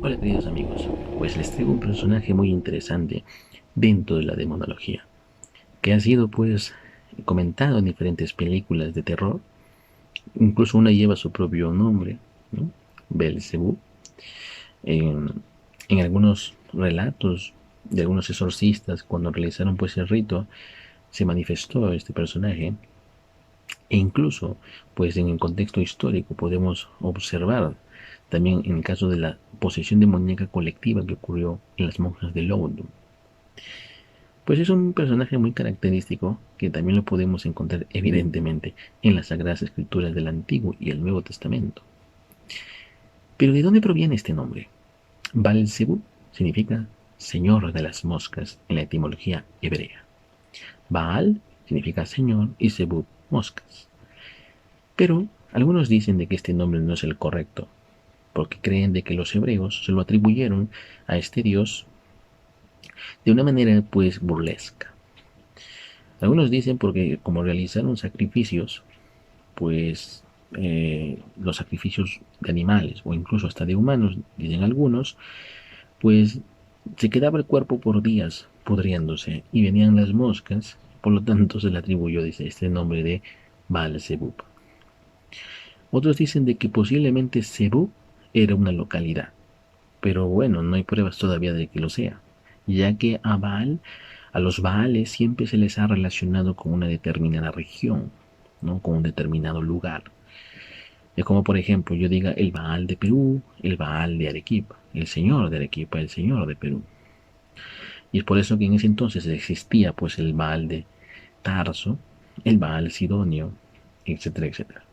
Hola queridos amigos, pues les traigo un personaje muy interesante dentro de la demonología, que ha sido pues comentado en diferentes películas de terror, incluso una lleva su propio nombre, ¿no? Belcebú. En algunos relatos de algunos exorcistas, cuando realizaron pues el rito, se manifestó este personaje, e incluso pues en el contexto histórico podemos observar también en el caso de la posesión demoníaca colectiva que ocurrió en las monjas de Loudun. Pues es un personaje muy característico que también lo podemos encontrar evidentemente en las Sagradas Escrituras del Antiguo y el Nuevo Testamento. Pero ¿de dónde proviene este nombre? Baal-Zebub significa Señor de las moscas en la etimología hebrea. Baal significa Señor y Zebub, moscas. Pero algunos dicen de que este nombre no es el correcto, porque creen de que los hebreos se lo atribuyeron a este dios de una manera pues burlesca. Algunos dicen porque como realizaron sacrificios, pues los sacrificios de animales o incluso hasta de humanos, dicen algunos, pues se quedaba el cuerpo por días pudriéndose y venían las moscas, por lo tanto se le atribuyó, dice, este nombre de Baal-Zebub. Otros dicen de que posiblemente Zebub era una localidad, pero bueno, no hay pruebas todavía de que lo sea, ya que a Baal, a los Baales siempre se les ha relacionado con una determinada región, ¿no? Con un determinado lugar. Es como por ejemplo yo diga el Baal de Perú, el Baal de Arequipa, el señor de Arequipa, el señor de Perú. Y es por eso que en ese entonces existía pues el Baal de Tarso, el Baal Sidonio, etcétera, etcétera.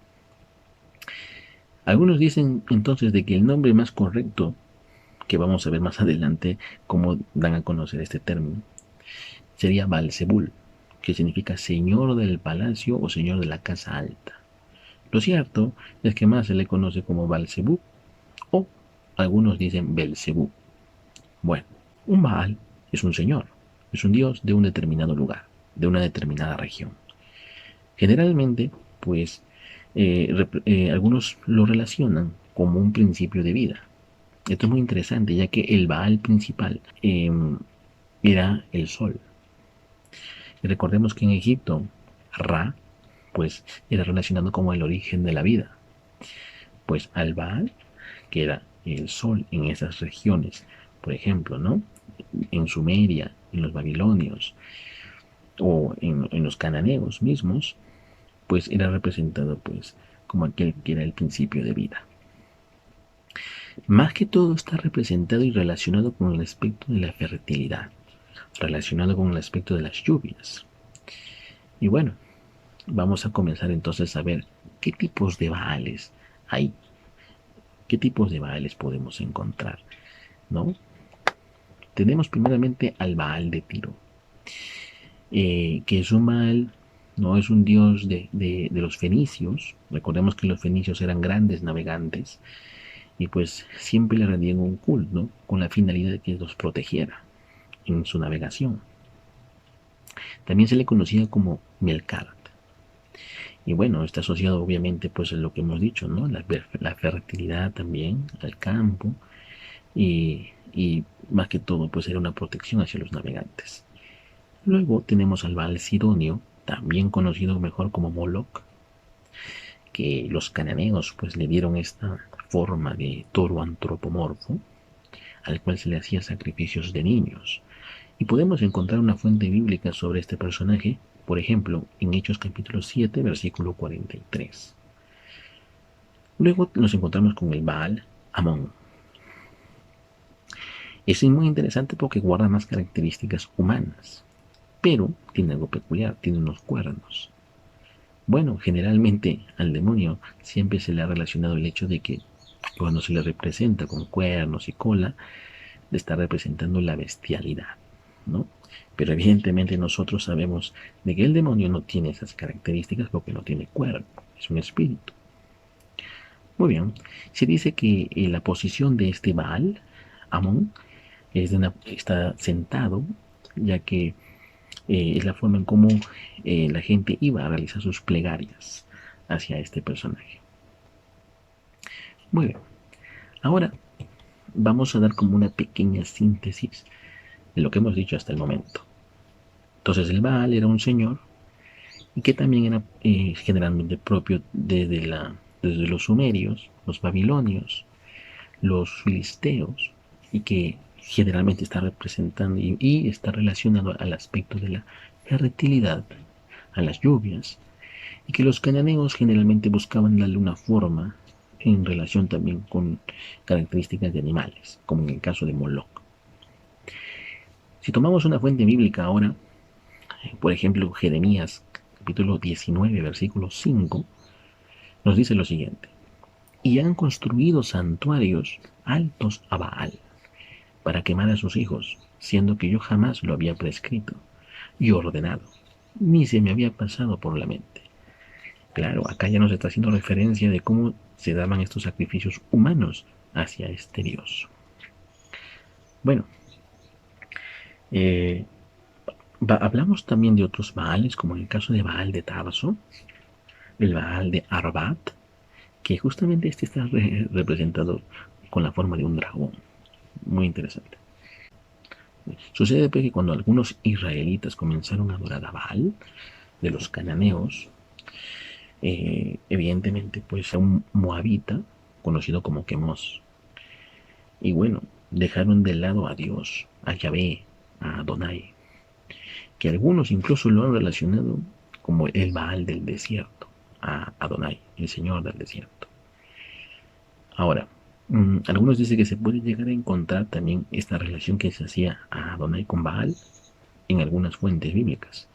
Algunos dicen entonces de que el nombre más correcto, que vamos a ver más adelante cómo dan a conocer este término, sería Balzebul, que significa señor del palacio o señor de la casa alta. Lo cierto es que más se le conoce como Balzebú o algunos dicen Belcebú. Bueno, un Baal es un señor, es un dios de un determinado lugar, de una determinada región. Generalmente, pues, algunos lo relacionan como un principio de vida. Esto es muy interesante, ya que el Baal principal era el sol. Y recordemos que en Egipto, Ra, pues, era relacionado como el origen de la vida. Pues al Baal, que era el sol en esas regiones, por ejemplo, ¿no? En Sumeria, en los babilonios o en los cananeos mismos, pues era representado pues como aquel que era el principio de vida. Más que todo está representado y relacionado con el aspecto de la fertilidad, relacionado con el aspecto de las lluvias. Y bueno, vamos a comenzar entonces a ver qué tipos de Baales hay, qué tipos de Baales podemos encontrar, ¿no? Tenemos primeramente al Baal de Tiro, que es un Baal, no es un dios de los fenicios. Recordemos que los fenicios eran grandes navegantes y pues siempre le rendían un culto con la finalidad de que los protegiera en su navegación. También se le conocía como Melkart. Y bueno, está asociado obviamente pues a lo que hemos dicho, ¿no? La fertilidad también, al campo y más que todo pues era una protección hacia los navegantes. Luego tenemos al Baal Sidonio, también conocido mejor como Moloch, que los cananeos pues le dieron esta forma de toro antropomorfo al cual se le hacía sacrificios de niños. Y podemos encontrar una fuente bíblica sobre este personaje, por ejemplo, en Hechos capítulo 7, versículo 43. Luego nos encontramos con el Baal Amón. Es muy interesante porque guarda más características humanas, pero tiene algo peculiar, tiene unos cuernos. Bueno, generalmente al demonio siempre se le ha relacionado el hecho de que cuando se le representa con cuernos y cola, le está representando la bestialidad, ¿no? Pero evidentemente nosotros sabemos de que el demonio no tiene esas características porque no tiene cuerpo, es un espíritu. Muy bien, se dice que la posición de este Baal, Amón, está sentado, ya que es la forma en cómo la gente iba a realizar sus plegarias hacia este personaje. Muy bien, ahora vamos a dar como una pequeña síntesis de lo que hemos dicho hasta el momento. Entonces el Baal era un señor y que también era generalmente propio desde los sumerios, los babilonios, los filisteos, y que generalmente está representando y está relacionado al aspecto de la fertilidad, a las lluvias, y que los cananeos generalmente buscaban darle una forma en relación también con características de animales, como en el caso de Moloch. Si tomamos una fuente bíblica ahora, por ejemplo, Jeremías capítulo 19, versículo 5, nos dice lo siguiente: y han construido santuarios altos a Baal para quemar a sus hijos, siendo que yo jamás lo había prescrito y ordenado, ni se me había pasado por la mente. Claro, acá ya nos está haciendo referencia de cómo se daban estos sacrificios humanos hacia este Dios. Bueno, eh, hablamos también de otros Baales, como en el caso de Baal de Tarso, el Baal de Arbat, que justamente este está representado con la forma de un dragón. Muy interesante. Sucede pues que cuando algunos israelitas comenzaron a adorar a Baal, de los cananeos, evidentemente pues a un moabita, conocido como Quemos, y bueno, dejaron de lado a Dios, a Yahvé, a Adonai, que algunos incluso lo han relacionado como el Baal del desierto, a Adonai, el Señor del desierto. Ahora, algunos dicen que se puede llegar a encontrar también esta relación que se hacía a Adonai con Baal en algunas fuentes bíblicas.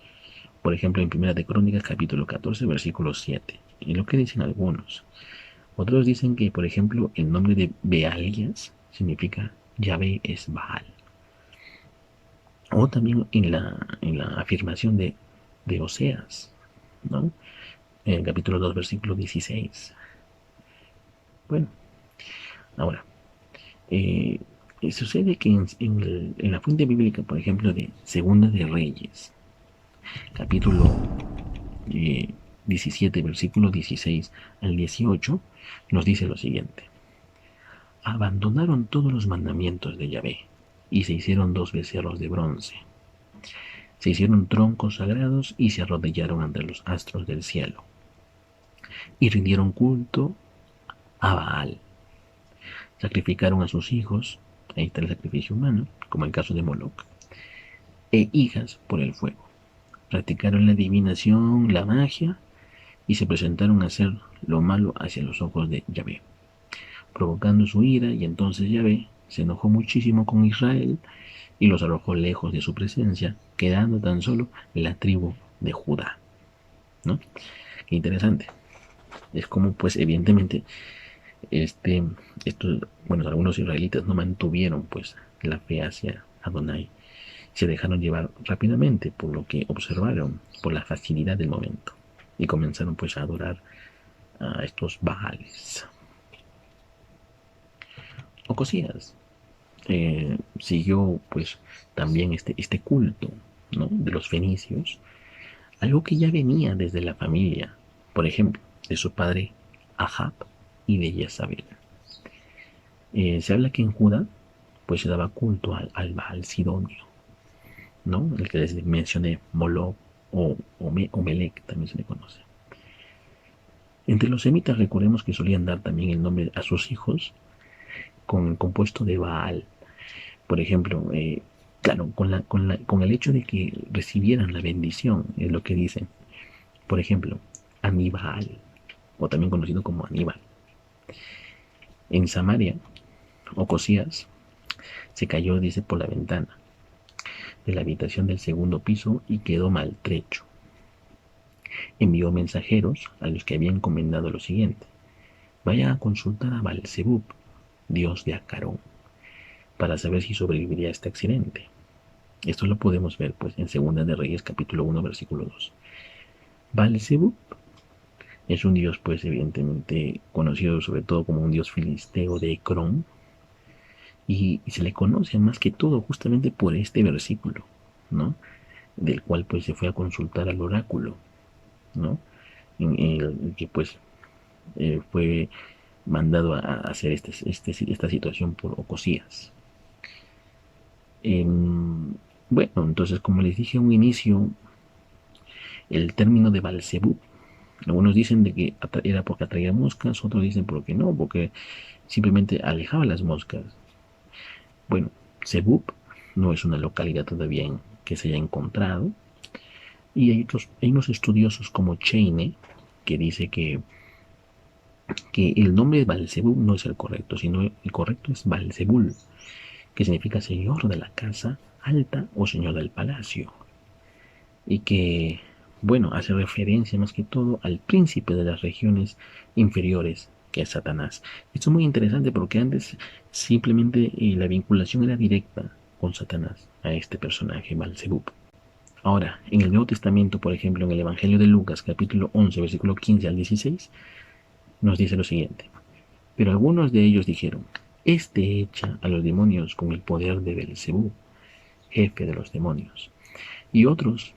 Por ejemplo, en Primera de Crónicas, capítulo 14, versículo 7. Y lo que dicen algunos. Otros dicen que, por ejemplo, el nombre de Bealías significa Yahvé es Baal. O también en la afirmación de Oseas, ¿no? En el capítulo 2, versículo 16. Bueno, ahora, eh, sucede que en la fuente bíblica, por ejemplo, de Segunda de Reyes, capítulo 17, versículo 16 al 18, nos dice lo siguiente: abandonaron todos los mandamientos de Yahvé y se hicieron dos becerros de bronce. Se hicieron troncos sagrados y se arrodillaron ante los astros del cielo y rindieron culto a Baal. Sacrificaron a sus hijos, ahí está el sacrificio humano, como el caso de Moloch, e hijas por el fuego. Practicaron la adivinación, la magia, y se presentaron a hacer lo malo hacia los ojos de Yahvé, provocando su ira, y entonces Yahvé se enojó muchísimo con Israel y los arrojó lejos de su presencia, quedando tan solo la tribu de Judá. ¿No? Qué interesante. Es como, pues, evidentemente, bueno, algunos israelitas no mantuvieron, pues, la fe hacia Adonai. Se dejaron llevar rápidamente por lo que observaron, por la facilidad del momento, y comenzaron, pues, a adorar a estos Baales. Ocosías siguió, pues, también este culto, ¿no?, de los fenicios, algo que ya venía desde la familia, por ejemplo, de su padre Ahab y de Jezabel. Se habla que en Judá pues se daba culto al Baal Sidonio, ¿no? El que les mencioné, Moloch o Melech también se le conoce. Entre los semitas recordemos que solían dar también el nombre a sus hijos con el compuesto de Baal. Por ejemplo, claro, con el hecho de que recibieran la bendición, es lo que dicen. Por ejemplo, Aníbal, o también conocido como Aníbal. En Samaria, Ocosías se cayó, dice, por la ventana de la habitación del segundo piso y quedó maltrecho. Envió mensajeros a los que había encomendado lo siguiente: vaya a consultar a Balzebub, dios de Acarón, para saber si sobreviviría a este accidente. Esto lo podemos ver pues en Segunda de Reyes capítulo 1 versículo 2. Balzebub es un dios pues evidentemente conocido sobre todo como un dios filisteo de Ecrón, y se le conoce más que todo justamente por este versículo, ¿no?, del cual pues se fue a consultar al oráculo, ¿no?, en el que pues fue mandado a hacer esta situación por Ocosías. Bueno, entonces como les dije a un inicio, el término de Balcebú, algunos dicen de que era porque atraía moscas, otros dicen porque no, porque simplemente alejaba las moscas. Bueno, Zebub no es una localidad todavía que se haya encontrado, y hay unos estudiosos como Cheine que dice que el nombre de Balcebú no es el correcto, sino el correcto es Balcebul, que significa señor de la casa alta o señor del palacio, y que, bueno, hace referencia más que todo al príncipe de las regiones inferiores, que es Satanás. Esto es muy interesante porque antes simplemente la vinculación era directa con Satanás, a este personaje, Balcebú. Ahora, en el Nuevo Testamento, por ejemplo, en el Evangelio de Lucas, capítulo 11, versículo 15 al 16, nos dice lo siguiente. Pero algunos de ellos dijeron, este echa a los demonios con el poder de Belcebú, jefe de los demonios. Y otros,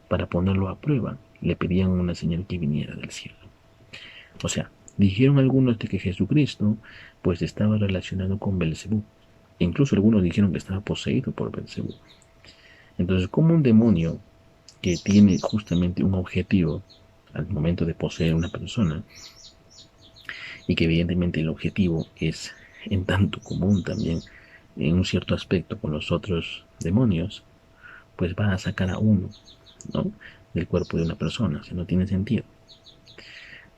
para ponerlo a prueba, le pedían una señal que viniera del cielo. O sea, dijeron algunos de que Jesucristo pues estaba relacionado con Belcebú. E incluso algunos dijeron que estaba poseído por Belcebú. Entonces, como un demonio que tiene justamente un objetivo al momento de poseer una persona, y que evidentemente el objetivo es en tanto común también en un cierto aspecto con los otros demonios, pues va a sacar a uno, ¿no?, del cuerpo de una persona, si no tiene sentido.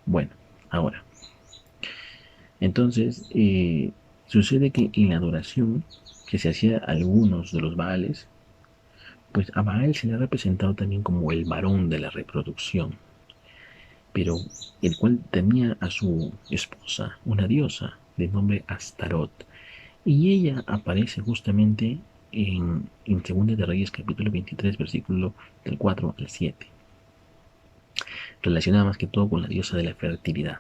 Bueno, ahora, entonces, sucede que en la adoración que se hacía a algunos de los Baales, pues a Baal se le ha representado también como el varón de la reproducción, pero el cual tenía a su esposa, una diosa de nombre Astarot, y ella aparece justamente en 2 de Reyes capítulo 23, versículo del 4 al 7, relacionada más que todo con la diosa de la fertilidad.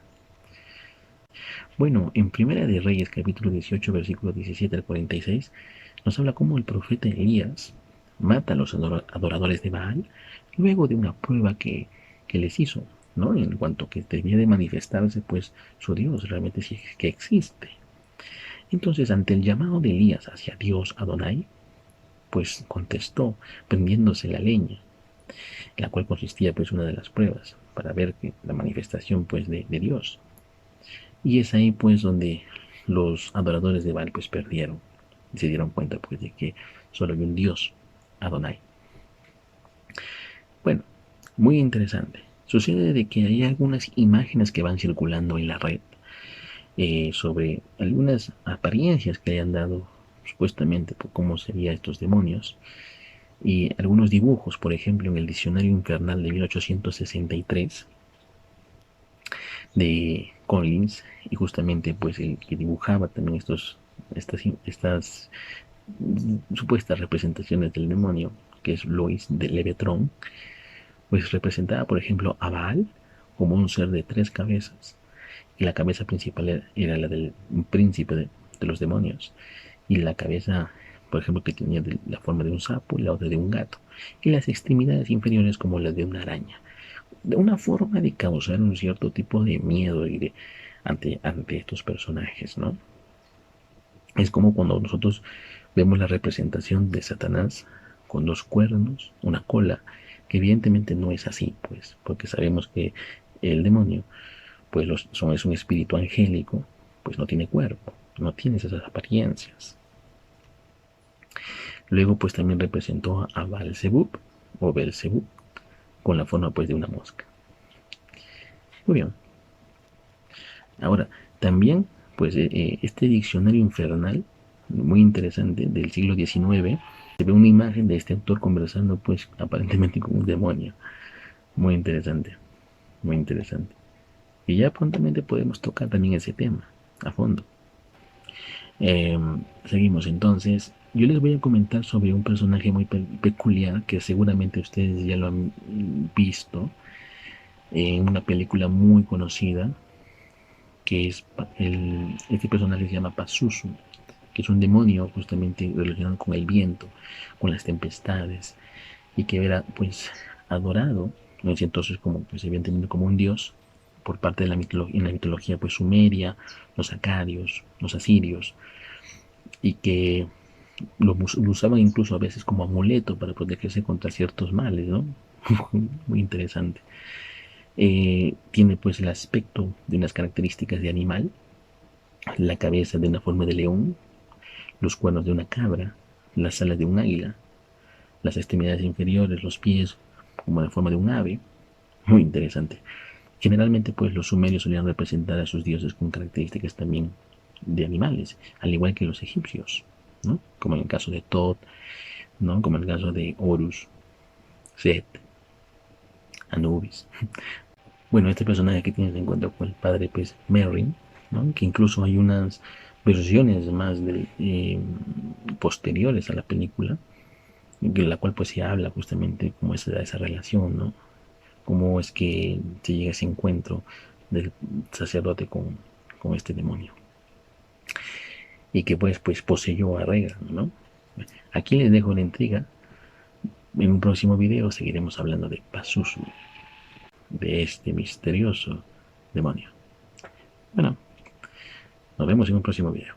Bueno, en Primera de Reyes capítulo 18, versículo 17 al 46, nos habla cómo el profeta Elías mata a los adoradores de Baal luego de una prueba que les hizo, ¿no?, en cuanto que debía de manifestarse pues su Dios realmente sí que existe. Entonces, ante el llamado de Elías hacia Dios Adonai, pues contestó prendiéndose la leña, la cual consistía pues una de las pruebas para ver que la manifestación pues de Dios. Y es ahí pues donde los adoradores de Baal pues perdieron y se dieron cuenta pues de que solo hay un Dios, Adonai. Bueno, muy interesante. Sucede de que hay algunas imágenes que van circulando en la red sobre algunas apariencias que hayan dado supuestamente por cómo serían estos demonios, y algunos dibujos, por ejemplo, en el Diccionario Infernal de 1863 de Collins, y justamente pues el que dibujaba también estas supuestas representaciones del demonio, que es Louis de Levetron, pues representaba, por ejemplo, a Baal como un ser de 3 cabezas, y la cabeza principal era la del príncipe de los demonios, y la cabeza, por ejemplo, que tenía la forma de un sapo y la otra de un gato, y las extremidades inferiores como las de una araña, de una forma de causar un cierto tipo de miedo ante estos personajes, ¿no? Es como cuando nosotros vemos la representación de Satanás con 2 cuernos, una cola, que evidentemente no es así, pues, porque sabemos que el demonio, pues es un espíritu angélico, pues no tiene cuerpo, no tiene esas apariencias. Luego pues también representó a Balzebub o Belzebub con la forma pues de una mosca. Muy bien. Ahora, también pues este diccionario infernal, muy interesante, del siglo XIX, se ve una imagen de este autor conversando pues aparentemente con un demonio. Muy interesante, muy interesante. Y ya prontamente podemos tocar también ese tema a fondo. Seguimos entonces. Yo les voy a comentar sobre un personaje muy peculiar que seguramente ustedes ya lo han visto en una película muy conocida, que es este personaje se llama Pazuzu, que es un demonio justamente relacionado con el viento, con las tempestades, y que era pues adorado en ese entonces como pues evidentemente como un dios por parte de en la mitología pues sumeria, los acadios, los asirios, y que lo usaban incluso a veces como amuleto para protegerse contra ciertos males, ¿no? Muy interesante. Tiene pues el aspecto de unas características de animal, la cabeza de una forma de león, los cuernos de una cabra, las alas de un águila, las extremidades inferiores, los pies como la forma de un ave. Muy interesante. Generalmente pues los sumerios solían representar a sus dioses con características también de animales, al igual que los egipcios, ¿no? Como en el caso de Thoth, ¿no? Como en el caso de Horus, Set, Anubis. Bueno, este personaje que tienes en cuenta con el padre pues Merrin, ¿no? Que incluso hay unas versiones más posteriores a la película, en la cual pues se habla justamente cómo es esa relación, ¿no? Cómo es que se llega a ese encuentro del sacerdote con este demonio. Y que pues poseyó a Regan, ¿no? Aquí les dejo la intriga. En un próximo video seguiremos hablando de Pazuzu, de este misterioso demonio. Bueno, nos vemos en un próximo video.